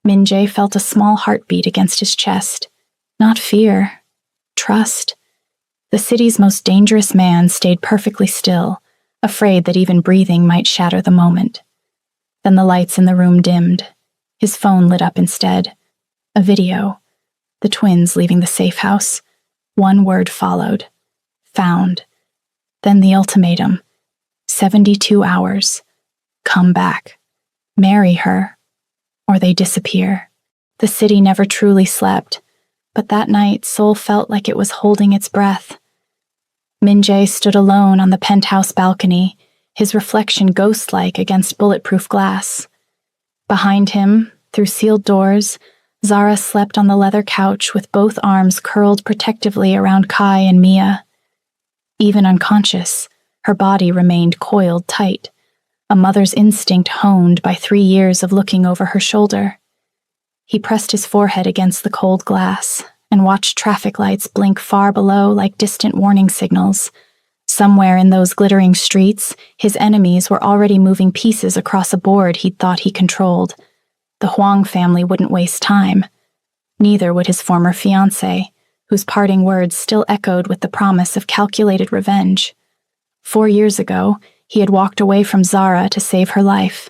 Min-jae felt a small heartbeat against his chest. Not fear, trust. The city's most dangerous man stayed perfectly still, afraid that even breathing might shatter the moment. Then the lights in the room dimmed. His phone lit up instead. A video. The twins leaving the safe house. One word followed. Found. Then the ultimatum. 72 hours. Come back. Marry her. Or they disappear. The city never truly slept, but that night Seoul felt like it was holding its breath. Min-jae stood alone on the penthouse balcony, his reflection ghost-like against bulletproof glass. Behind him, through sealed doors, Zara slept on the leather couch with both arms curled protectively around Kai and Mia. Even unconscious, her body remained coiled tight, a mother's instinct honed by 3 years of looking over her shoulder. He pressed his forehead against the cold glass and watched traffic lights blink far below like distant warning signals. Somewhere in those glittering streets, his enemies were already moving pieces across a board he'd thought he controlled. The Huang family wouldn't waste time. Neither would his former fiancée, whose parting words still echoed with the promise of calculated revenge. 4 years ago, he had walked away from Zara to save her life.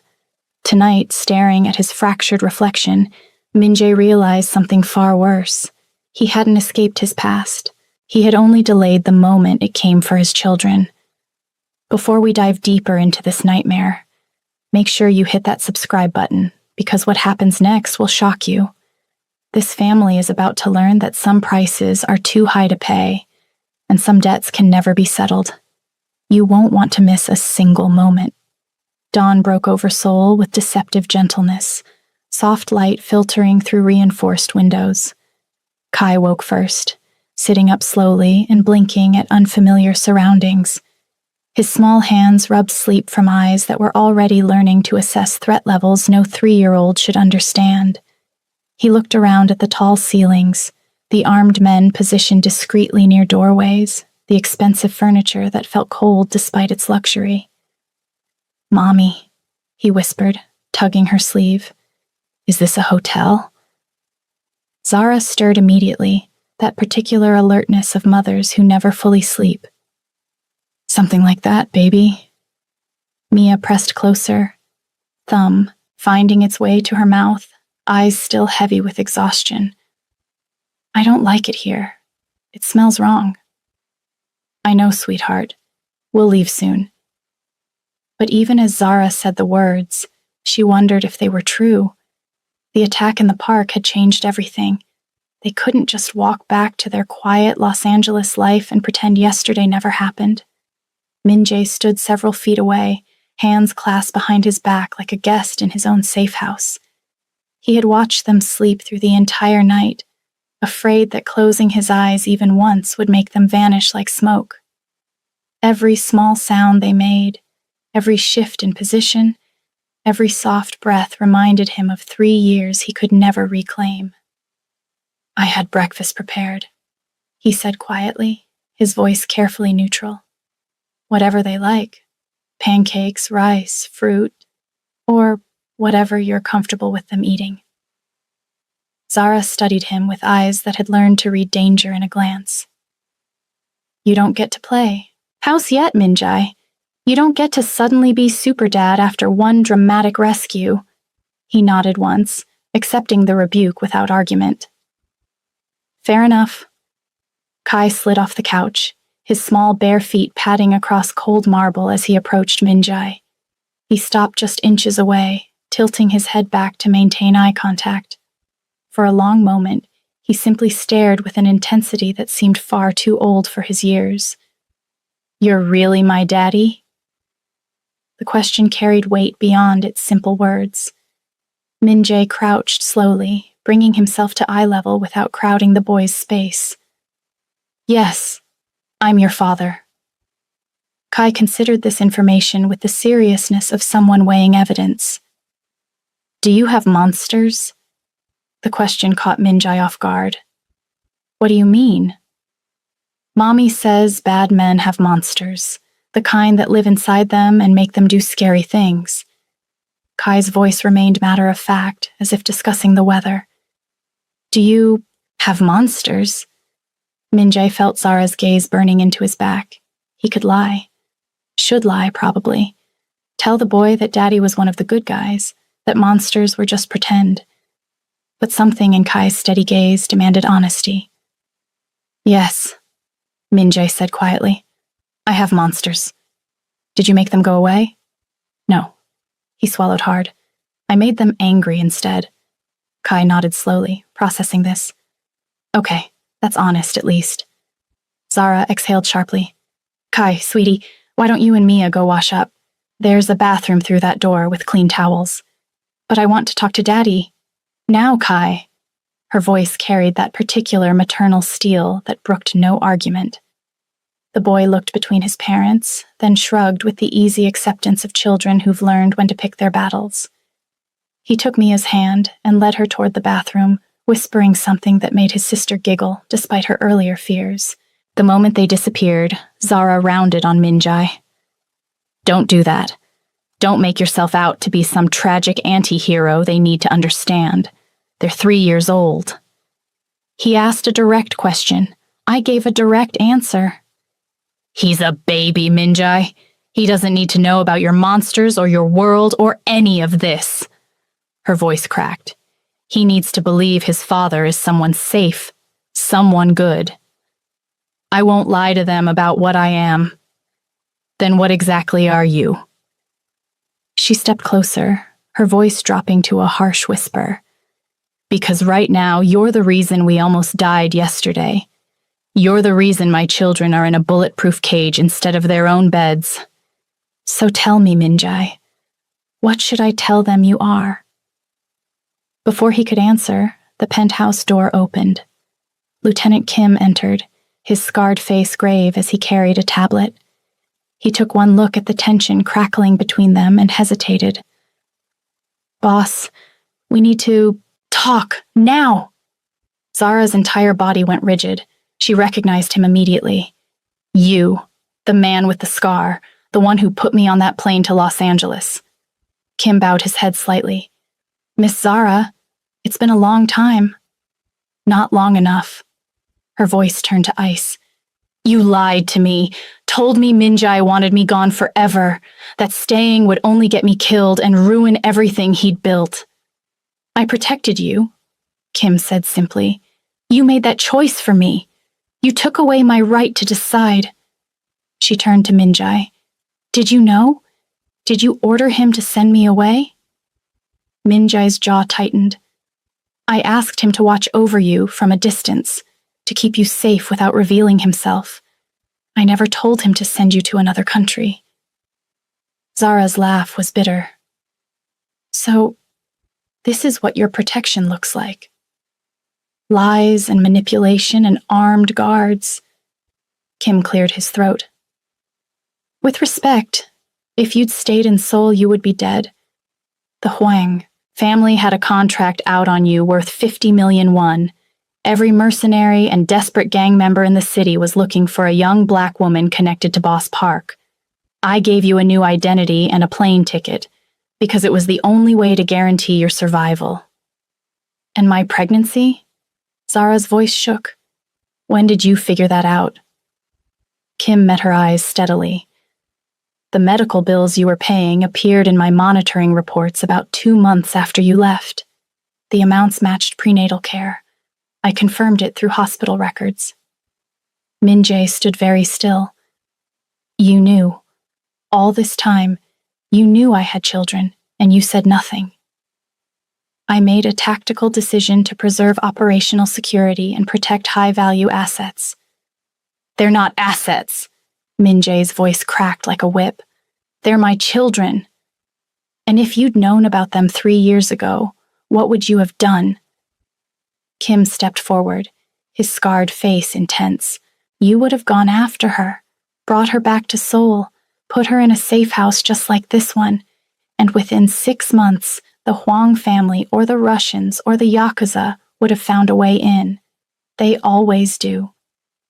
Tonight, staring at his fractured reflection, Min-jae realized something far worse. He hadn't escaped his past. He had only delayed the moment it came for his children. Before we dive deeper into this nightmare, make sure you hit that subscribe button, because what happens next will shock you. This family is about to learn that some prices are too high to pay, and some debts can never be settled. You won't want to miss a single moment. Dawn broke over Seoul with deceptive gentleness, soft light filtering through reinforced windows. Kai woke first, sitting up slowly and blinking at unfamiliar surroundings. His small hands rubbed sleep from eyes that were already learning to assess threat levels no 3-year-old should understand. He looked around at the tall ceilings, the armed men positioned discreetly near doorways, the expensive furniture that felt cold despite its luxury. "Mommy," he whispered, tugging her sleeve. "Is this a hotel?" Zara stirred immediately, that particular alertness of mothers who never fully sleep. "Something like that, baby." Mia pressed closer, thumb finding its way to her mouth, eyes still heavy with exhaustion. "I don't like it here. It smells wrong." "I know, sweetheart. We'll leave soon." But even as Zara said the words, she wondered if they were true. The attack in the park had changed everything. They couldn't just walk back to their quiet Los Angeles life and pretend yesterday never happened. Min-jae stood several feet away, hands clasped behind his back like a guest in his own safe house. He had watched them sleep through the entire night, afraid that closing his eyes even once would make them vanish like smoke. Every small sound they made, every shift in position, every soft breath reminded him of 3 years he could never reclaim. "I had breakfast prepared," he said quietly, his voice carefully neutral. "Whatever they like. Pancakes, rice, fruit, or whatever you're comfortable with them eating." Zara studied him with eyes that had learned to read danger in a glance. "You don't get to play. House yet, Min-jae. You don't get to suddenly be super dad after one dramatic rescue." He nodded once, accepting the rebuke without argument. "Fair enough." Kai slid off the couch, his small bare feet padding across cold marble as he approached Min-jae. He stopped just inches away, tilting his head back to maintain eye contact. For a long moment, he simply stared with an intensity that seemed far too old for his years. "You're really my daddy?" The question carried weight beyond its simple words. Min-jae crouched slowly, bringing himself to eye level without crowding the boy's space. "Yes, I'm your father." Kai considered this information with the seriousness of someone weighing evidence. "Do you have monsters?" The question caught Min-jae off guard. "What do you mean?" "Mommy says bad men have monsters, the kind that live inside them and make them do scary things." Kai's voice remained matter-of-fact, as if discussing the weather. Do you have monsters? Minjae felt Zara's gaze burning into his back. He could lie. Should lie, probably. Tell the boy that Daddy was one of the good guys, that monsters were just pretend. But something in Kai's steady gaze demanded honesty. Yes, Minjae said quietly. I have monsters. Did you make them go away? No. He swallowed hard. I made them angry instead. Kai nodded slowly, processing this. Okay, that's honest at least. Zara exhaled sharply. Kai, sweetie, why don't you and Mia go wash up? There's a bathroom through that door with clean towels. But I want to talk to Daddy. Now, Kai. Her voice carried that particular maternal steel that brooked no argument. The boy looked between his parents, then shrugged with the easy acceptance of children who've learned when to pick their battles. He took Mia's hand and led her toward the bathroom, whispering something that made his sister giggle despite her earlier fears. The moment they disappeared, Zara rounded on Minjae. Don't do that. Don't make yourself out to be some tragic anti-hero they need to understand. They're 3 years old. He asked a direct question. I gave a direct answer. He's a baby, Minjae. He doesn't need to know about your monsters or your world or any of this. Her voice cracked. He needs to believe his father is someone safe, someone good. I won't lie to them about what I am. Then what exactly are you? She stepped closer, her voice dropping to a harsh whisper. Because right now, you're the reason we almost died yesterday. You're the reason my children are in a bulletproof cage instead of their own beds. So tell me, Minjae, what should I tell them you are? Before he could answer, the penthouse door opened. Lieutenant Kim entered, his scarred face grave as he carried a tablet. He took one look at the tension crackling between them and hesitated. Boss, we need to talk, now! Zara's entire body went rigid. She recognized him immediately. You, the man with the scar, the one who put me on that plane to Los Angeles. Kim bowed his head slightly. Miss Zara, it's been a long time. Not long enough. Her voice turned to ice. You lied to me, told me Minjae wanted me gone forever, that staying would only get me killed and ruin everything he'd built. I protected you, Kim said simply. You made that choice for me. You took away my right to decide. She turned to Minjae. Did you know? Did you order him to send me away? Minjae's jaw tightened. I asked him to watch over you from a distance, to keep you safe without revealing himself. I never told him to send you to another country. Zara's laugh was bitter. So, this is what your protection looks like. Lies and manipulation and armed guards. Kim cleared his throat. With respect, if you'd stayed in Seoul, you would be dead. The Hwang family had a contract out on you worth 50 million won. Every mercenary and desperate gang member in the city was looking for a young black woman connected to Boss Park. I gave you a new identity and a plane ticket, because it was the only way to guarantee your survival. And my pregnancy? Zara's voice shook. When did you figure that out? Kim met her eyes steadily. The medical bills you were paying appeared in my monitoring reports about 2 months after you left. The amounts matched prenatal care. I confirmed it through hospital records. Minjae stood very still. You knew. All this time, you knew I had children, and you said nothing. I made a tactical decision to preserve operational security and protect high-value assets. They're not assets. Minjae's voice cracked like a whip. They're my children. And if you'd known about them 3 years ago, what would you have done? Kim stepped forward, his scarred face intense. You would have gone after her, brought her back to Seoul, put her in a safe house just like this one, and within 6 months, the Hwang family or the Russians or the Yakuza would have found a way in. They always do.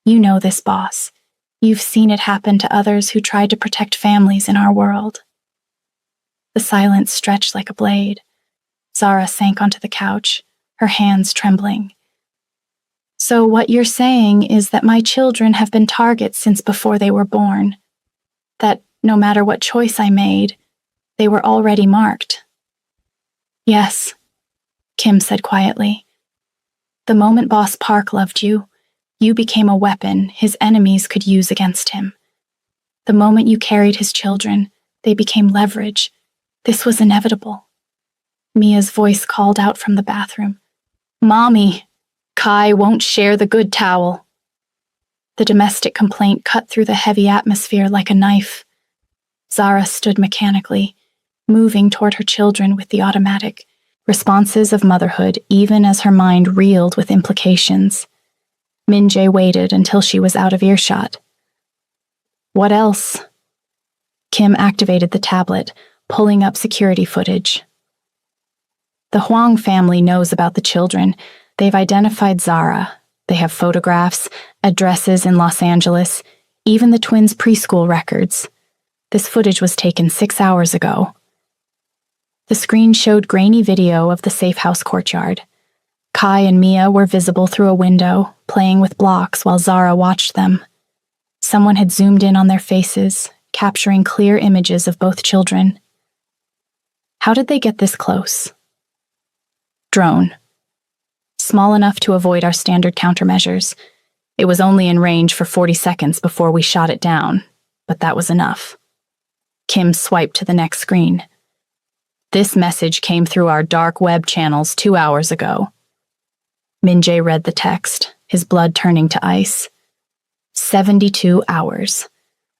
You know this, boss. You've seen it happen to others who tried to protect families in our world. The silence stretched like a blade. Zara sank onto the couch, her hands trembling. So what you're saying is that my children have been targets since before they were born. That no matter what choice I made, they were already marked. Yes, Kim said quietly. The moment Boss Park loved you, you became a weapon his enemies could use against him. The moment you carried his children, they became leverage. This was inevitable. Mia's voice called out from the bathroom. Mommy, Kai won't share the good towel. The domestic complaint cut through the heavy atmosphere like a knife. Zara stood mechanically, moving toward her children with the automatic responses of motherhood, even as her mind reeled with implications. Min-jae waited until she was out of earshot. What else? Kim activated the tablet, pulling up security footage. The Huang family knows about the children. They've identified Zara. They have photographs, addresses in Los Angeles, even the twins' preschool records. This footage was taken 6 hours ago. The screen showed grainy video of the safe house courtyard. Kai and Mia were visible through a window, playing with blocks while Zara watched them. Someone had zoomed in on their faces, capturing clear images of both children. How did they get this close? Drone. Small enough to avoid our standard countermeasures. It was only in range for 40 seconds before we shot it down, but that was enough. Kim swiped to the next screen. This message came through our dark web channels 2 hours ago. Min-jae read the text, his blood turning to ice. 72 hours.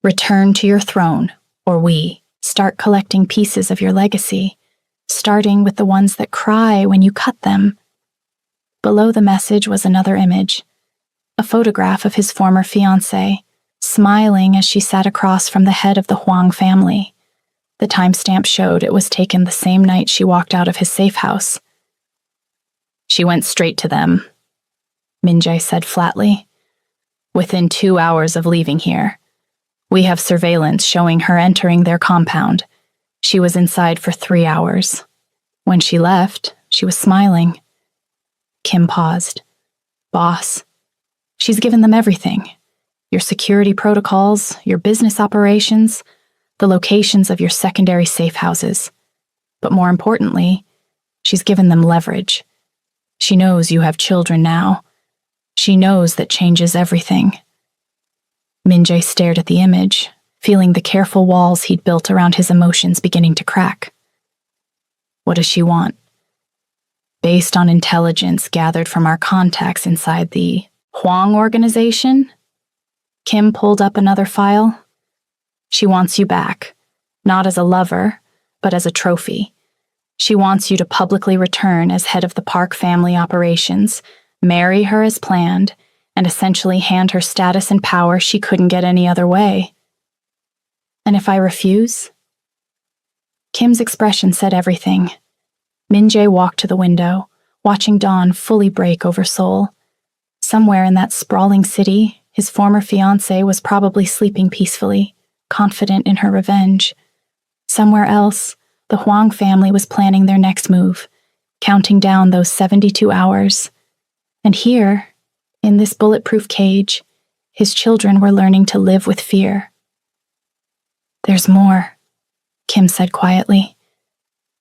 Return to your throne, or we start collecting pieces of your legacy, starting with the ones that cry when you cut them. Below the message was another image, a photograph of his former fiancée, smiling as she sat across from the head of the Huang family. The timestamp showed it was taken the same night she walked out of his safe house. She went straight to them, Min-jae said flatly. Within 2 hours of leaving here. We have surveillance showing her entering their compound. She was inside for 3 hours. When she left, she was smiling. Kim paused. Boss, she's given them everything. Your security protocols, your business operations, the locations of your secondary safe houses. But more importantly, she's given them leverage. She knows you have children now. She knows that changes everything. Min-jae stared at the image, feeling the careful walls he'd built around his emotions beginning to crack. What does she want? Based on intelligence gathered from our contacts inside the Huang organization? Kim pulled up another file. She wants you back, not as a lover, but as a trophy. She wants you to publicly return as head of the Park family operations, marry her as planned, and essentially hand her status and power she couldn't get any other way. And if I refuse? Kim's expression said everything. Min-jae walked to the window, watching dawn fully break over Seoul. Somewhere in that sprawling city, his former fiancée was probably sleeping peacefully, confident in her revenge. Somewhere else, the Huang family was planning their next move, counting down those 72 hours. And here, in this bulletproof cage, his children were learning to live with fear. There's more, Kim said quietly.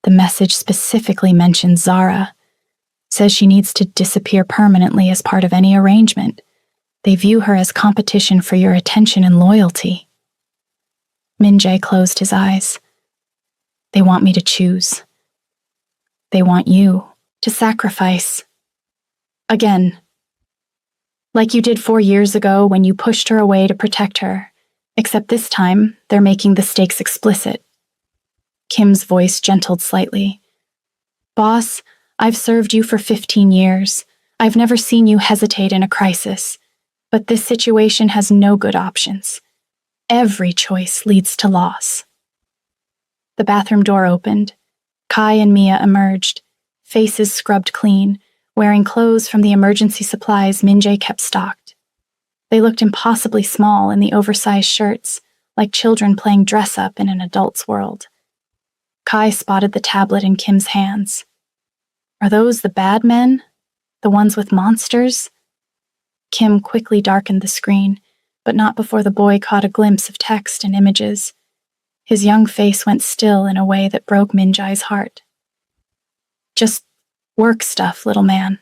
The message specifically mentions Zara. Says she needs to disappear permanently as part of any arrangement. They view her as competition for your attention and loyalty. Min-jae closed his eyes. They want me to choose. They want you to sacrifice. Again. Like you did 4 years ago when you pushed her away to protect her, except this time they're making the stakes explicit. Kim's voice gentled slightly. Boss, I've served you for 15 years. I've never seen you hesitate in a crisis. But this situation has no good options. Every choice leads to loss. The bathroom door opened. Kai and Mia emerged, faces scrubbed clean, wearing clothes from the emergency supplies Min-jae kept stocked. They looked impossibly small in the oversized shirts, like children playing dress-up in an adult's world. Kai spotted the tablet in Kim's hands. Are those the bad men? The ones with monsters? Kim quickly darkened the screen, but not before the boy caught a glimpse of text and images. His young face went still in a way that broke Minjai's heart. Just work stuff, little man,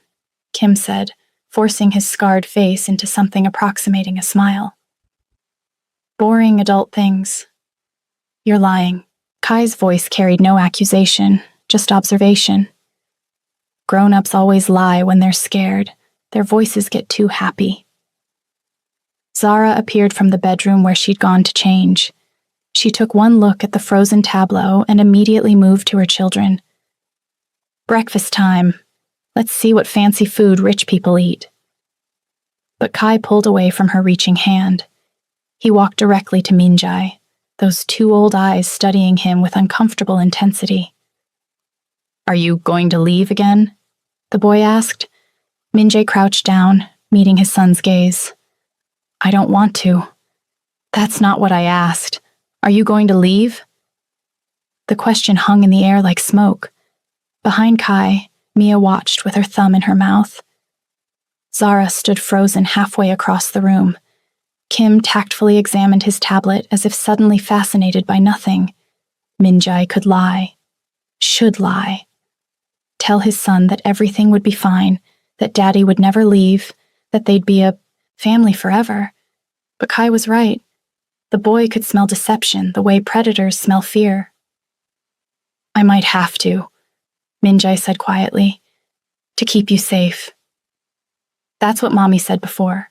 Kim said, forcing his scarred face into something approximating a smile. Boring adult things. You're lying. Kai's voice carried no accusation, just observation. Grown-ups always lie when they're scared. Their voices get too happy. Zara appeared from the bedroom where she'd gone to change. She took one look at the frozen tableau and immediately moved to her children. Breakfast time. Let's see what fancy food rich people eat. But Kai pulled away from her reaching hand. He walked directly to Minjai, those two old eyes studying him with uncomfortable intensity. Are you going to leave again? The boy asked. Minjai crouched down, meeting his son's gaze. I don't want to. That's not what I asked. Are you going to leave? The question hung in the air like smoke. Behind Kai, Mia watched with her thumb in her mouth. Zara stood frozen halfway across the room. Kim tactfully examined his tablet as if suddenly fascinated by nothing. Minjai could lie. Should lie. Tell his son that everything would be fine, that Daddy would never leave, that they'd be a family forever. But Kai was right. The boy could smell deception the way predators smell fear. I might have to, Minjai said quietly, to keep you safe. That's what Mommy said before.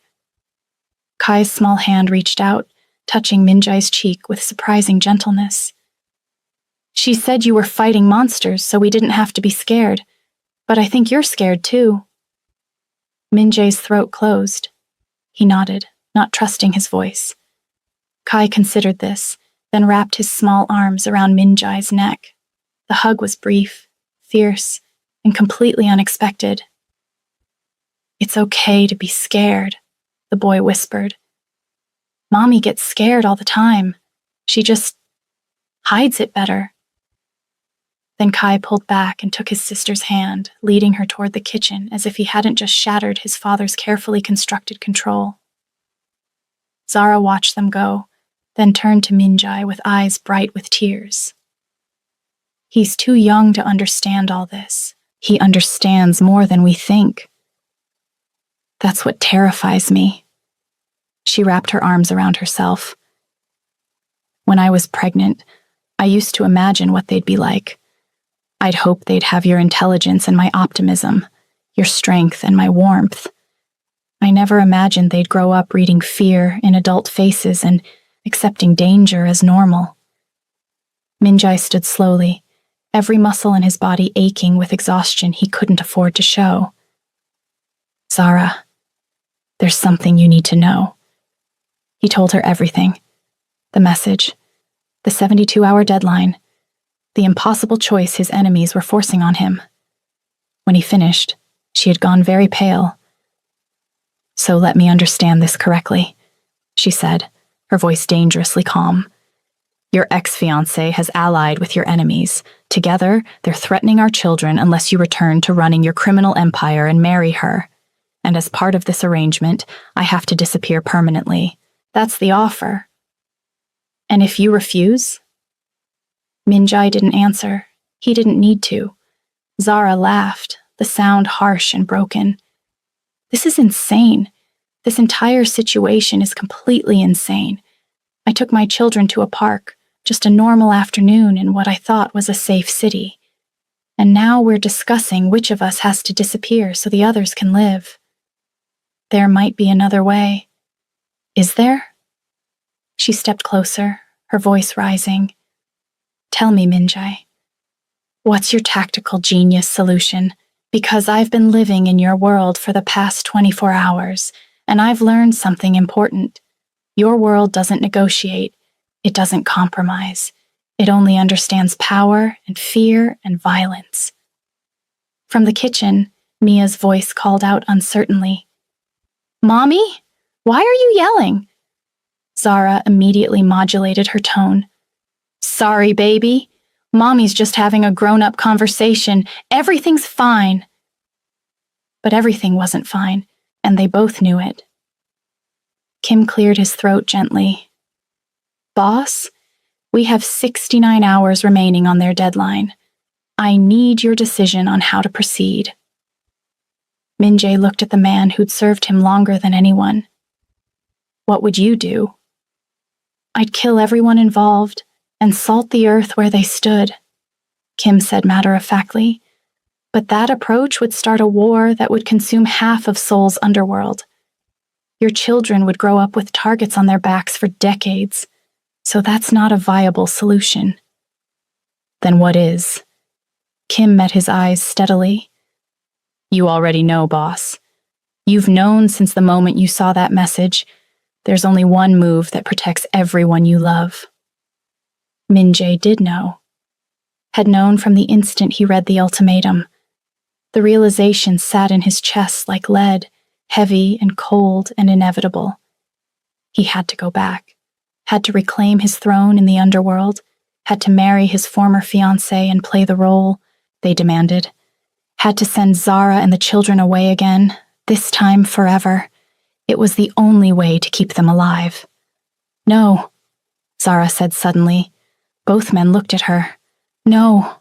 Kai's small hand reached out, touching Minjai's cheek with surprising gentleness. She said you were fighting monsters, so we didn't have to be scared. But I think you're scared too. Minjai's throat closed. He nodded, not trusting his voice. Kai considered this, then wrapped his small arms around Minjai's neck. The hug was brief, fierce, and completely unexpected. It's okay to be scared, the boy whispered. Mommy gets scared all the time. She just hides it better. Then Kai pulled back and took his sister's hand, leading her toward the kitchen as if he hadn't just shattered his father's carefully constructed control. Zara watched them go, then turned to Minjai with eyes bright with tears. He's too young to understand all this. He understands more than we think. That's what terrifies me. She wrapped her arms around herself. When I was pregnant, I used to imagine what they'd be like. I'd hope they'd have your intelligence and my optimism, your strength and my warmth. I never imagined they'd grow up reading fear in adult faces and accepting danger as normal. Minjai stood slowly, every muscle in his body aching with exhaustion he couldn't afford to show. Zara, there's something you need to know. He told her everything. The message, the 72-hour deadline, the impossible choice his enemies were forcing on him. When he finished, she had gone very pale. So let me understand this correctly, she said, her voice dangerously calm. Your ex-fiancé has allied with your enemies. Together, they're threatening our children unless you return to running your criminal empire and marry her. And as part of this arrangement, I have to disappear permanently. That's the offer. And if you refuse? Minjai didn't answer. He didn't need to. Zara laughed, the sound harsh and broken. This is insane. This entire situation is completely insane. I took my children to a park, just a normal afternoon in what I thought was a safe city. And now we're discussing which of us has to disappear so the others can live. There might be another way. Is there? She stepped closer, her voice rising. Tell me, Minjai, what's your tactical genius solution? Because I've been living in your world for the past 24 hours, and I've learned something important. Your world doesn't negotiate. It doesn't compromise. It only understands power and fear and violence. From the kitchen, Mia's voice called out uncertainly. Mommy? Why are you yelling? Zara immediately modulated her tone. Sorry, baby. Mommy's just having a grown-up conversation. Everything's fine. But everything wasn't fine, and they both knew it. Kim cleared his throat gently. Boss, we have 69 hours remaining on their deadline. I need your decision on how to proceed. Min-jae looked at the man who'd served him longer than anyone. What would you do? I'd kill everyone involved and salt the earth where they stood, Kim said matter-of-factly. But that approach would start a war that would consume half of Seoul's underworld. Your children would grow up with targets on their backs for decades, so that's not a viable solution. Then what is? Kim met his eyes steadily. You already know, boss. You've known since the moment you saw that message. There's only one move that protects everyone you love. Min-jae did know. Had known from the instant he read the ultimatum. The realization sat in his chest like lead, heavy and cold and inevitable. He had to go back, had to reclaim his throne in the underworld, had to marry his former fiancée and play the role they demanded, had to send Zara and the children away again, this time forever. It was the only way to keep them alive. No, Zara said suddenly. Both men looked at her. No,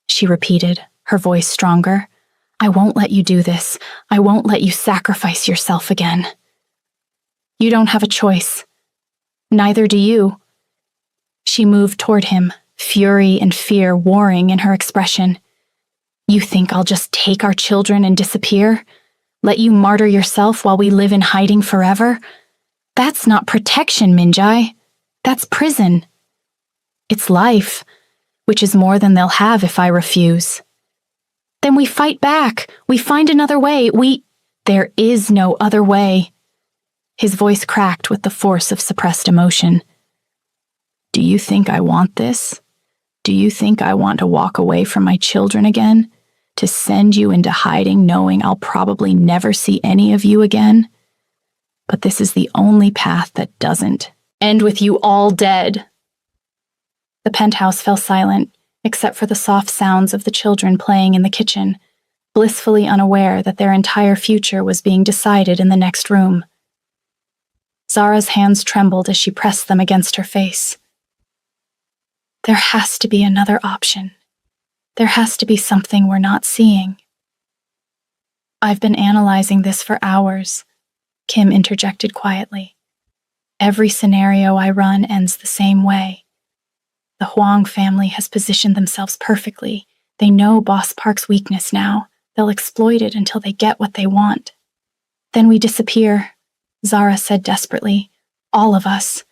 she repeated, her voice stronger. I won't let you do this. I won't let you sacrifice yourself again. You don't have a choice. Neither do you. She moved toward him, fury and fear warring in her expression. You think I'll just take our children and disappear? Let you martyr yourself while we live in hiding forever? That's not protection, Min-jae. That's prison. It's life, which is more than they'll have if I refuse. Then we fight back. We find another way. There is no other way. His voice cracked with the force of suppressed emotion. Do you think I want this? Do you think I want to walk away from my children again? To send you into hiding knowing I'll probably never see any of you again? But this is the only path that doesn't end with you all dead. The penthouse fell silent, except for the soft sounds of the children playing in the kitchen, blissfully unaware that their entire future was being decided in the next room. Zara's hands trembled as she pressed them against her face. There has to be another option. There has to be something we're not seeing. I've been analyzing this for hours, Kim interjected quietly. Every scenario I run ends the same way. The Huang family has positioned themselves perfectly. They know Boss Park's weakness now. They'll exploit it until they get what they want. Then we disappear, Zara said desperately. All of us.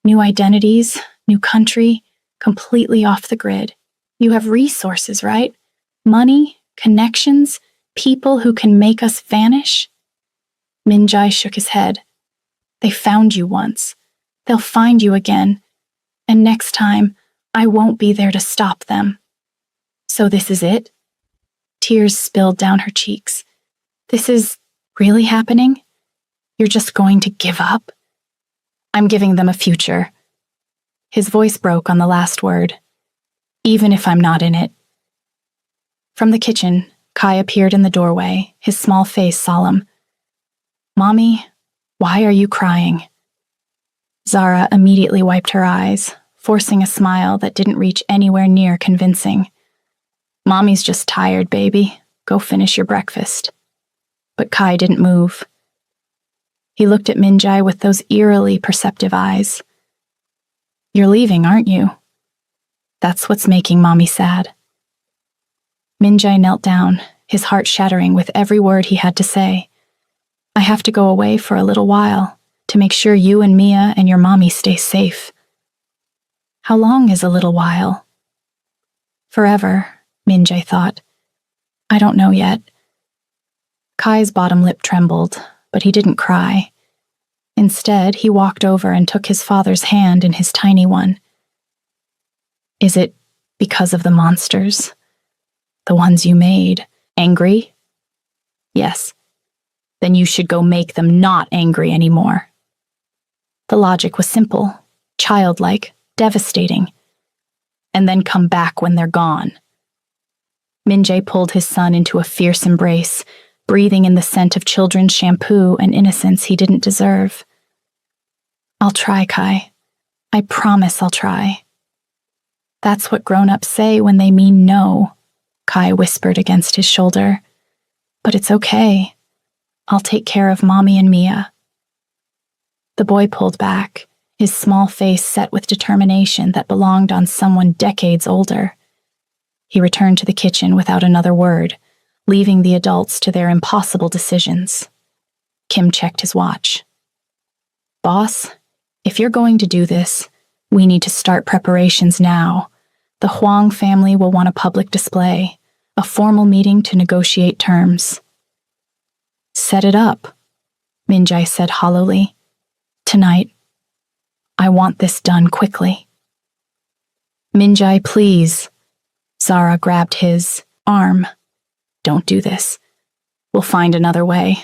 New identities, new country, completely off the grid. You have resources, right? Money, connections, people who can make us vanish? Min-jae shook his head. They found you once. They'll find you again. And next time, I won't be there to stop them. So this is it? Tears spilled down her cheeks. This is really happening? You're just going to give up? I'm giving them a future. His voice broke on the last word. Even if I'm not in it. From the kitchen, Kai appeared in the doorway, his small face solemn. Mommy, why are you crying? Zara immediately wiped her eyes, forcing a smile that didn't reach anywhere near convincing. Mommy's just tired, baby. Go finish your breakfast. But Kai didn't move. He looked at Min-jae with those eerily perceptive eyes. You're leaving, aren't you? That's what's making Mommy sad. Min-jae knelt down, his heart shattering with every word he had to say. I have to go away for a little while to make sure you and Mia and your mommy stay safe. How long is a little while? Forever, Min-jae thought. I don't know yet. Kai's bottom lip trembled, but he didn't cry. Instead, he walked over and took his father's hand in his tiny one. Is it because of the monsters? The ones you made? Angry? Yes. Then you should go make them not angry anymore. The logic was simple, childlike, devastating. and then come back when they're gone. Min-jae pulled his son into a fierce embrace, breathing in the scent of children's shampoo and innocence he didn't deserve. I'll try, Kai. I promise I'll try. That's what grown-ups say when they mean no, Kai whispered against his shoulder. But it's okay. I'll take care of Mommy and Mia. The boy pulled back, his small face set with determination that belonged on someone decades older. He returned to the kitchen without another word, leaving the adults to their impossible decisions. Kim checked his watch. Boss, if you're going to do this, we need to start preparations now. The Huang family will want a public display, a formal meeting to negotiate terms. Set it up, Min-jae said hollowly. Tonight. I want this done quickly. Min-jae, please. Zara grabbed his arm. Don't do this. We'll find another way.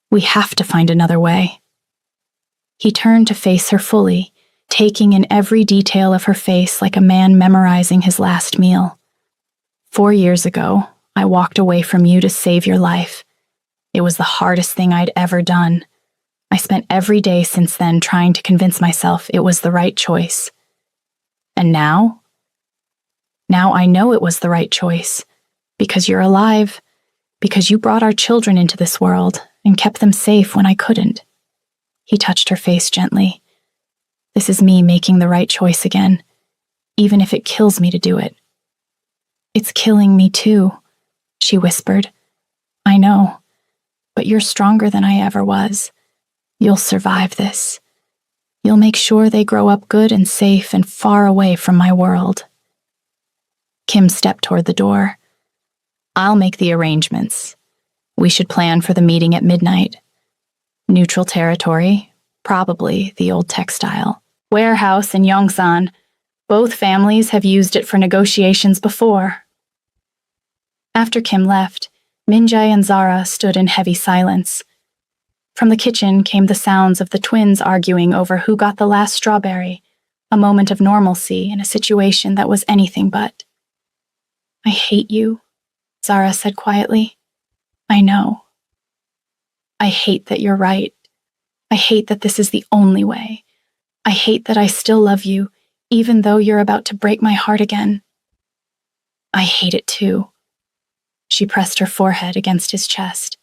We have to find another way. He turned to face her fully, taking in every detail of her face like a man memorizing his last meal. 4 years ago, I walked away from you to save your life. It was the hardest thing I'd ever done. I spent every day since then trying to convince myself it was the right choice. And now? Now I know it was the right choice. Because you're alive. Because you brought our children into this world and kept them safe when I couldn't. He touched her face gently. This is me making the right choice again, even if it kills me to do it. It's killing me too, she whispered. I know, but you're stronger than I ever was. You'll survive this. You'll make sure they grow up good and safe and far away from my world. Kim stepped toward the door. I'll make the arrangements. We should plan for the meeting at midnight. Neutral territory, probably the old textile. Warehouse in Yongsan. Both families have used it for negotiations before. After Kim left, Min-jae and Zara stood in heavy silence. From the kitchen came the sounds of the twins arguing over who got the last strawberry, a moment of normalcy in a situation that was anything but. I hate you, Zara said quietly. I know. I hate that you're right. I hate that this is the only way. I hate that I still love you, even though you're about to break my heart again. I hate it too. She pressed her forehead against his chest.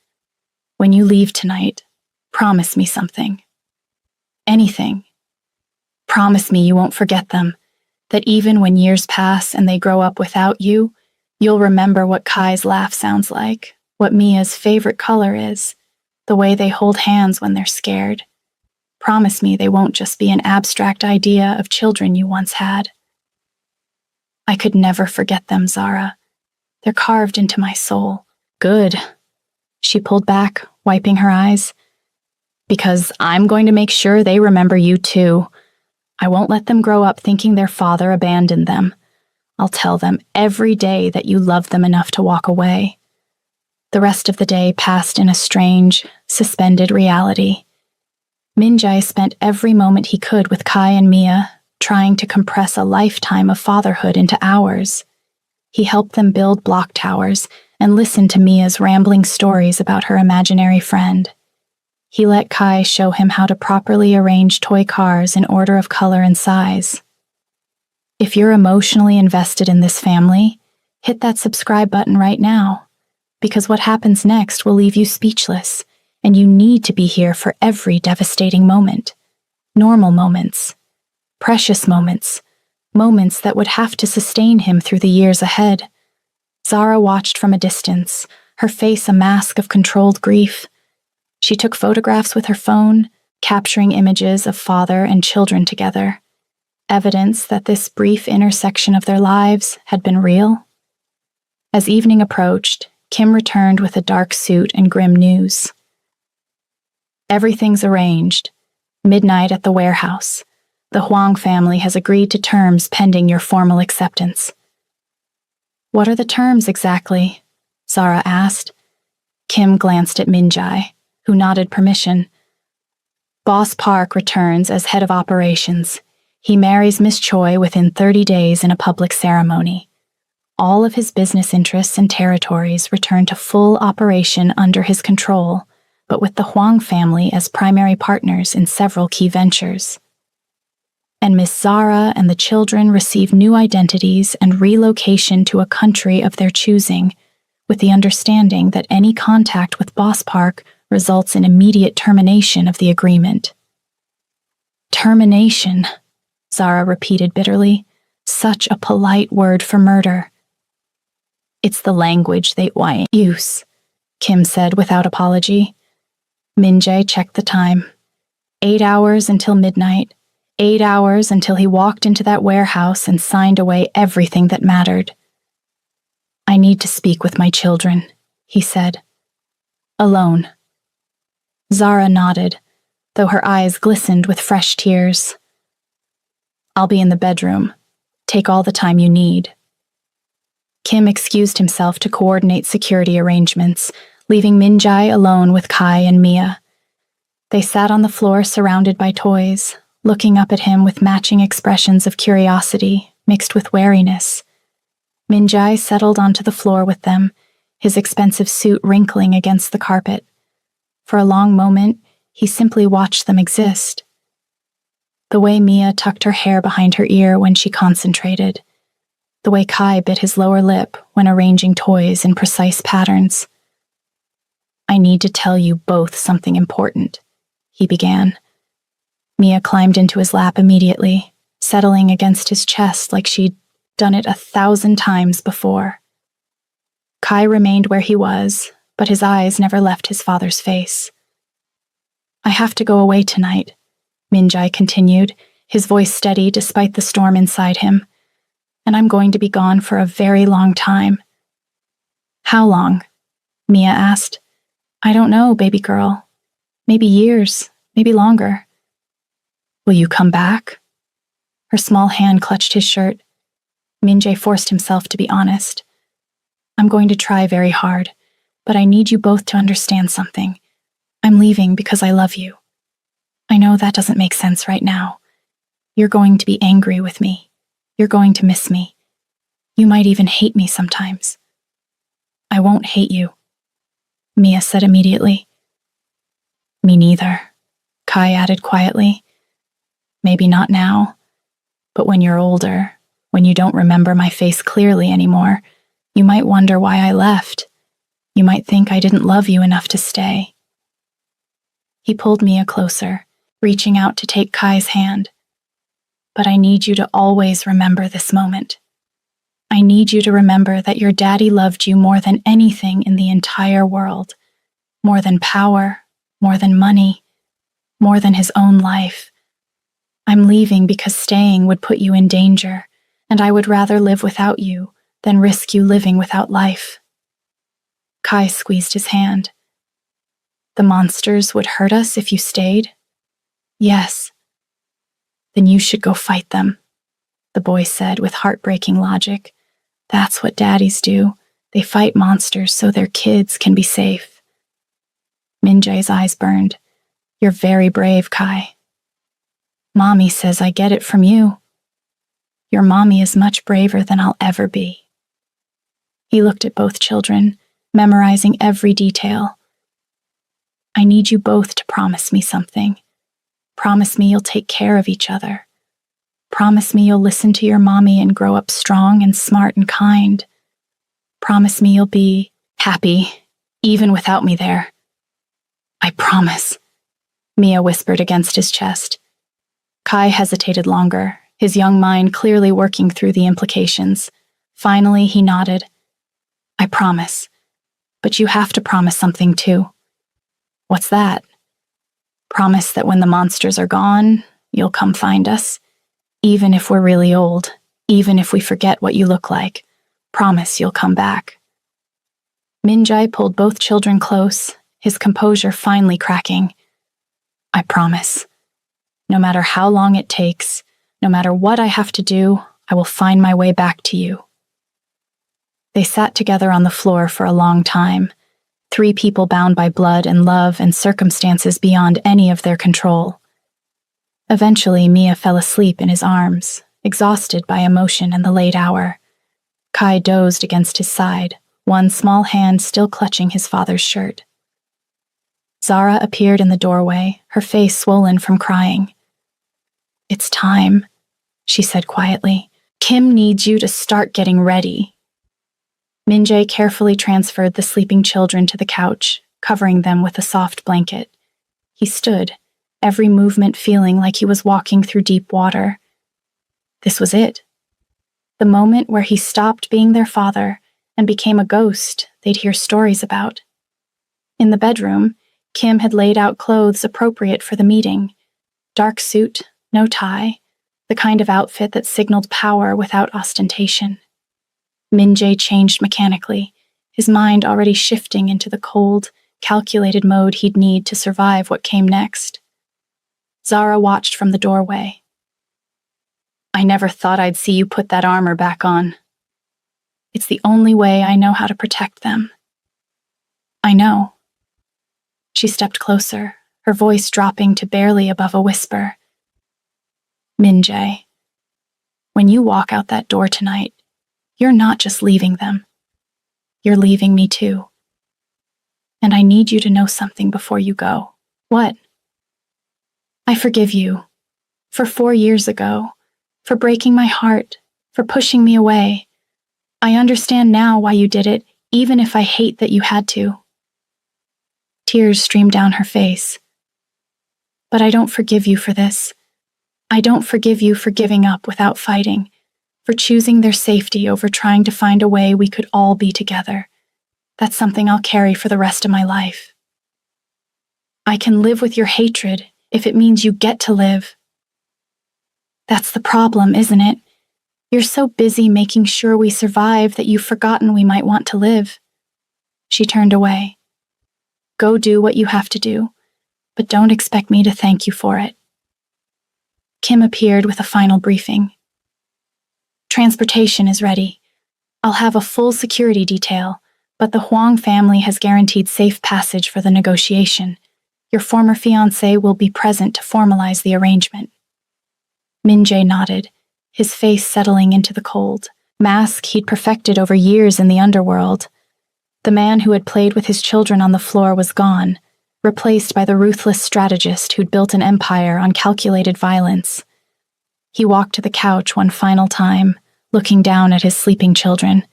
When you leave tonight, promise me something. Anything. Promise me you won't forget them, that even when years pass and they grow up without you, you'll remember what Kai's laugh sounds like, what Mia's favorite color is, the way they hold hands when they're scared. Promise me they won't just be an abstract idea of children you once had. I could never forget them, Zara. They're carved into my soul. Good. She pulled back, wiping her eyes. Because I'm going to make sure they remember you too. I won't let them grow up thinking their father abandoned them. I'll tell them every day that you love them enough to walk away. The rest of the day passed in a strange, suspended reality. Min-jae spent every moment he could with Kai and Mia, trying to compress a lifetime of fatherhood into hours. He helped them build block towers and listened to Mia's rambling stories about her imaginary friend. He let Kai show him how to properly arrange toy cars in order of color and size. If you're emotionally invested in this family, hit that subscribe button right now, because what happens next will leave you speechless, and you need to be here for every devastating moment. Normal moments. Precious moments. Moments that would have to sustain him through the years ahead. Zara watched from a distance, her face a mask of controlled grief. She took photographs with her phone, capturing images of father and children together. Evidence that this brief intersection of their lives had been real. As evening approached, Kim returned with a dark suit and grim news. Everything's arranged. Midnight at the warehouse. The Huang family has agreed to terms pending your formal acceptance. What are the terms exactly? Zara asked. Kim glanced at Min-jae, who nodded permission. Boss Park returns as head of operations. He marries Miss Choi within 30 days in a public ceremony. All of his business interests and territories return to full operation under his control, but with the Huang family as primary partners in several key ventures. And Miss Zara and the children receive new identities and relocation to a country of their choosing, with the understanding that any contact with Boss Park results in immediate termination of the agreement. Termination, Zara repeated bitterly. Such a polite word for murder. It's the language they use, Kim said without apology. Min-jae checked the time. 8 hours until midnight. 8 hours until he walked into that warehouse and signed away everything that mattered. I need to speak with my children, he said. Alone. Zara nodded, though her eyes glistened with fresh tears. I'll be in the bedroom. Take all the time you need. Kim excused himself to coordinate security arrangements, leaving Min-jae alone with Kai and Mia. They sat on the floor surrounded by toys, looking up at him with matching expressions of curiosity mixed with wariness. Min-jae settled onto the floor with them, his expensive suit wrinkling against the carpet. For a long moment, he simply watched them exist. The way Mia tucked her hair behind her ear when she concentrated. The way Kai bit his lower lip when arranging toys in precise patterns. I need to tell you both something important, he began. Mia climbed into his lap immediately, settling against his chest like she'd done it 1,000 times before. Kai remained where he was, but his eyes never left his father's face. I have to go away tonight, Min-jae continued, his voice steady despite the storm inside him. And I'm going to be gone for a very long time. How long? Mia asked. I don't know, baby girl. Maybe years, maybe longer. Will you come back? Her small hand clutched his shirt. Min-jae forced himself to be honest. I'm going to try very hard, but I need you both to understand something. I'm leaving because I love you. I know that doesn't make sense right now. You're going to be angry with me. You're going to miss me. You might even hate me sometimes. I won't hate you, Mia said immediately. Me neither, Kai added quietly. Maybe not now, but when you're older, when you don't remember my face clearly anymore, you might wonder why I left. You might think I didn't love you enough to stay. He pulled Mia closer, reaching out to take Kai's hand. But I need you to always remember this moment. I need you to remember that your daddy loved you more than anything in the entire world, more than power, more than money, more than his own life. I'm leaving because staying would put you in danger, and I would rather live without you than risk you living without life. Kai squeezed his hand. The monsters would hurt us if you stayed? Yes. Then you should go fight them, the boy said with heartbreaking logic. That's what daddies do. They fight monsters so their kids can be safe. Min-jae's eyes burned. You're very brave, Kai. Mommy says I get it from you. Your mommy is much braver than I'll ever be. He looked at both children, memorizing every detail. I need you both to promise me something. Promise me you'll take care of each other. Promise me you'll listen to your mommy and grow up strong and smart and kind. Promise me you'll be happy, even without me there. I promise, Mia whispered against his chest. Kai hesitated longer, his young mind clearly working through the implications. Finally, he nodded. I promise. But you have to promise something too. What's that? Promise that when the monsters are gone, you'll come find us. Even if we're really old, even if we forget what you look like, promise you'll come back. Min-jae pulled both children close, his composure finally cracking. I promise. No matter how long it takes, no matter what I have to do, I will find my way back to you. They sat together on the floor for a long time, 3 people bound by blood and love and circumstances beyond any of their control. Eventually, Mia fell asleep in his arms, exhausted by emotion and the late hour. Kai dozed against his side, one small hand still clutching his father's shirt. Zara appeared in the doorway, her face swollen from crying. "It's time," she said quietly. "Kim needs you to start getting ready." Min-jae carefully transferred the sleeping children to the couch, covering them with a soft blanket. He stood, every movement feeling like he was walking through deep water. This was it. The moment where he stopped being their father and became a ghost they'd hear stories about. In the bedroom, Kim had laid out clothes appropriate for the meeting. Dark suit, no tie, the kind of outfit that signaled power without ostentation. Min-jae changed mechanically, his mind already shifting into the cold, calculated mode he'd need to survive what came next. Zara watched from the doorway. "I never thought I'd see you put that armor back on. It's the only way I know how to protect them." "I know." She stepped closer, her voice dropping to barely above a whisper. "Min-jae, when you walk out that door tonight, you're not just leaving them. You're leaving me too. And I need you to know something before you go." "What?" "I forgive you. For 4 years ago. For breaking my heart. For pushing me away. I understand now why you did it, even if I hate that you had to." Tears streamed down her face. "But I don't forgive you for this. I don't forgive you for giving up without fighting, for choosing their safety over trying to find a way we could all be together. That's something I'll carry for the rest of my life. I can live with your hatred if it means you get to live." "That's the problem, isn't it? You're so busy making sure we survive that you've forgotten we might want to live." She turned away. "Go do what you have to do, but don't expect me to thank you for it." Kim appeared with a final briefing. "Transportation is ready. I'll have a full security detail, but the Huang family has guaranteed safe passage for the negotiation. Your former fiancé will be present to formalize the arrangement." Min-jae nodded, his face settling into the cold mask he'd perfected over years in the underworld. The man who had played with his children on the floor was gone, replaced by the ruthless strategist who'd built an empire on calculated violence. He walked to the couch one final time, looking down at his sleeping children.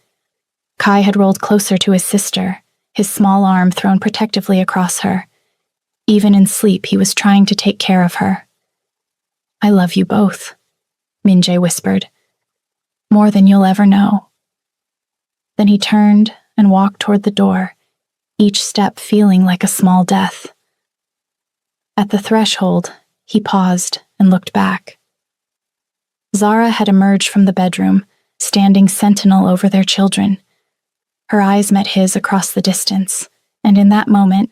Kai had rolled closer to his sister, his small arm thrown protectively across her. Even in sleep, he was trying to take care of her. "I love you both," Min-jae whispered. "More than you'll ever know." Then he turned and walked toward the door, each step feeling like a small death. At the threshold, he paused and looked back. Zara had emerged from the bedroom, standing sentinel over their children. Her eyes met his across the distance, and in that moment,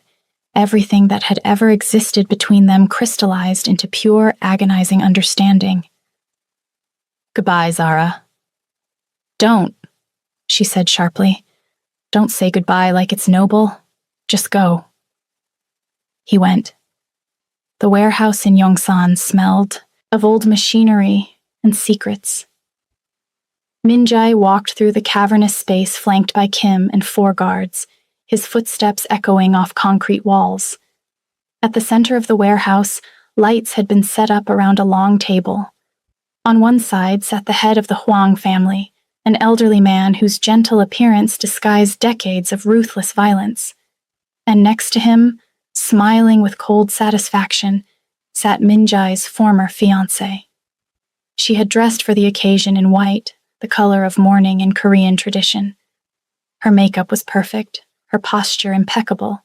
everything that had ever existed between them crystallized into pure, agonizing understanding. "Goodbye, Zara." "Don't," she said sharply. "Don't say goodbye like it's noble. Just go." He went. The warehouse in Yongsan smelled of old machinery and secrets. Min-jae walked through the cavernous space flanked by Kim and 4 guards, his footsteps echoing off concrete walls. At the center of the warehouse, lights had been set up around a long table. On one side sat the head of the Huang family, an elderly man whose gentle appearance disguised decades of ruthless violence. And next to him, smiling with cold satisfaction, sat Min-jae's former fiancée. She had dressed for the occasion in white, the color of mourning in Korean tradition. Her makeup was perfect, her posture impeccable.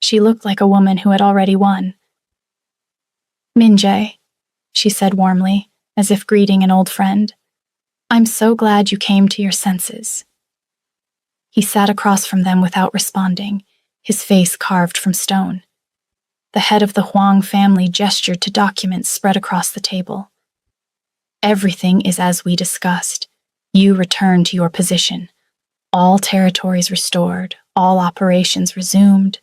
She looked like a woman who had already won. "Min-jae," she said warmly, as if greeting an old friend. "I'm so glad you came to your senses." He sat across from them without responding, his face carved from stone. The head of the Huang family gestured to documents spread across the table. "Everything is as we discussed. You return to your position. All territories restored, all operations resumed.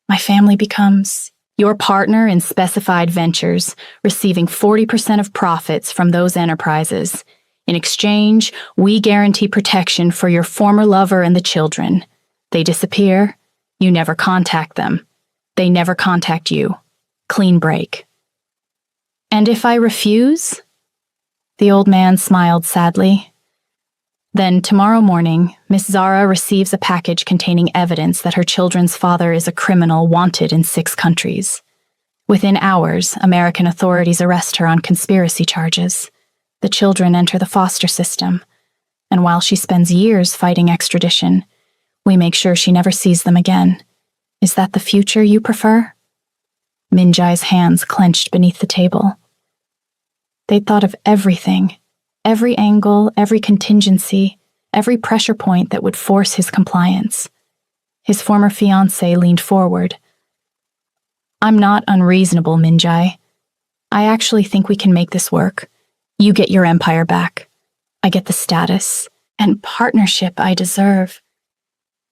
My family becomes Your partner in specified ventures, receiving 40% of profits from those enterprises. In exchange, we guarantee protection for your former lover and the children. They disappear, you never contact them. They never contact you. Clean break. And if I refuse? The old man smiled sadly. Then tomorrow morning, Miss Zara receives a package containing evidence that her children's father is a criminal wanted in 6 countries. Within hours, American authorities arrest her on conspiracy charges. The children enter the foster system, and while she spends years fighting extradition, we make sure she never sees them again. Is that the future you prefer? Minjai's hands clenched beneath the table. They'd thought of everything. Every angle, every contingency, every pressure point that would force his compliance. His former fiancée leaned forward. I'm not unreasonable, Minjai. I actually think we can make this work. You get your empire back. I get the status and partnership I deserve.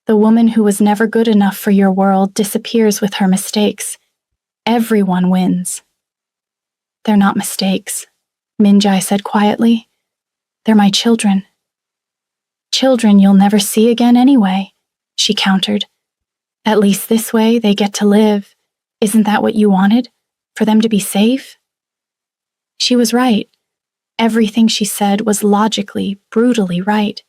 The woman who was never good enough for your world disappears with her mistakes. Everyone wins. They're not mistakes, Minjai said quietly. They're my children. Children you'll never see again anyway, she countered. At least this way they get to live. Isn't that what you wanted? For them to be safe? She was right. Everything she said was logically, brutally right.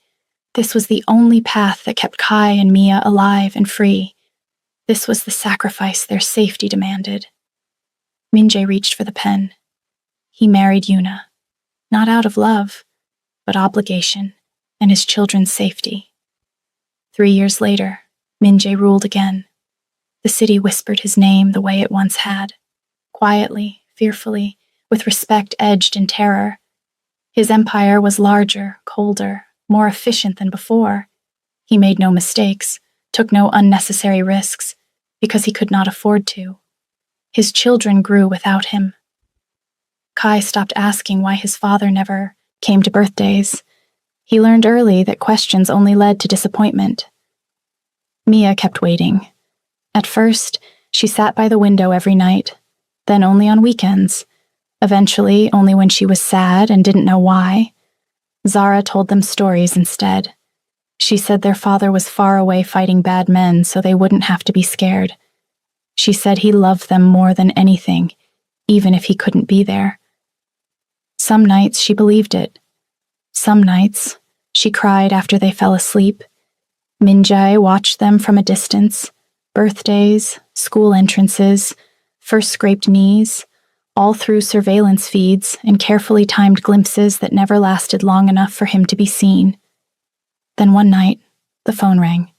This was the only path that kept Kai and Mia alive and free. This was the sacrifice their safety demanded. Minjai reached for the pen. He married Yuna, not out of love, but obligation and his children's safety. 3 years later, Minjai ruled again. The city whispered his name the way it once had, quietly, fearfully, with respect edged in terror. His empire was larger, colder, more efficient than before. He made no mistakes, took no unnecessary risks, because he could not afford to. His children grew without him. Kai stopped asking why his father never came to birthdays. He learned early that questions only led to disappointment. Mia kept waiting. At first, she sat by the window every night, then only on weekends. Eventually, only when she was sad and didn't know why. Zara told them stories instead. She said their father was far away fighting bad men so they wouldn't have to be scared. She said he loved them more than anything, even if he couldn't be there. Some nights she believed it. Some nights she cried after they fell asleep. Minjai watched them from a distance. Birthdays, school entrances, first scraped knees, all through surveillance feeds and carefully timed glimpses that never lasted long enough for him to be seen. Then one night, the phone rang.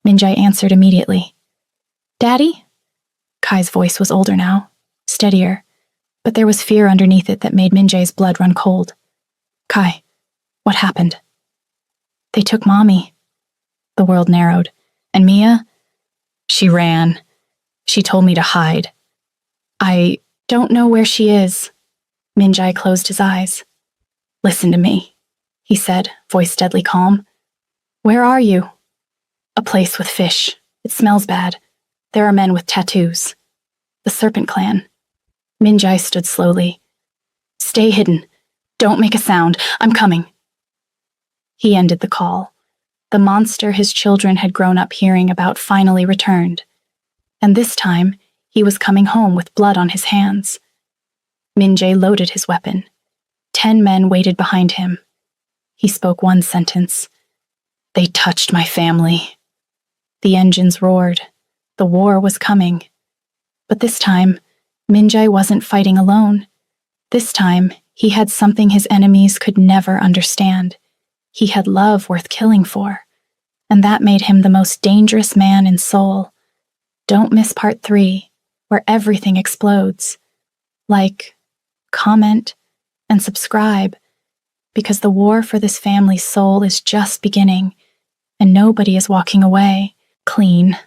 Minjai answered immediately. Daddy? Kai's voice was older now, steadier, but there was fear underneath it that made Minjai's blood run cold. Kai, what happened? They took Mommy. The world narrowed. And Mia? She ran. She told me to hide. I don't know where she is. Minjai closed his eyes. Listen to me, he said, voice deadly calm. Where are you? A place with fish. It smells bad. There are men with tattoos. The Serpent Clan. Minjai stood slowly. Stay hidden. Don't make a sound. I'm coming. He ended the call. The monster his children had grown up hearing about finally returned. And this time, he was coming home with blood on his hands. Minjai loaded his weapon. 10 men waited behind him. He spoke one sentence. They touched my family. The engines roared. The war was coming. But this time, Minjai wasn't fighting alone. This time, he had something his enemies could never understand. He had love worth killing for. And that made him the most dangerous man in Seoul. Don't miss part 3, where everything explodes. Like, comment, and subscribe, because the war for this family's soul is just beginning, and nobody is walking away clean.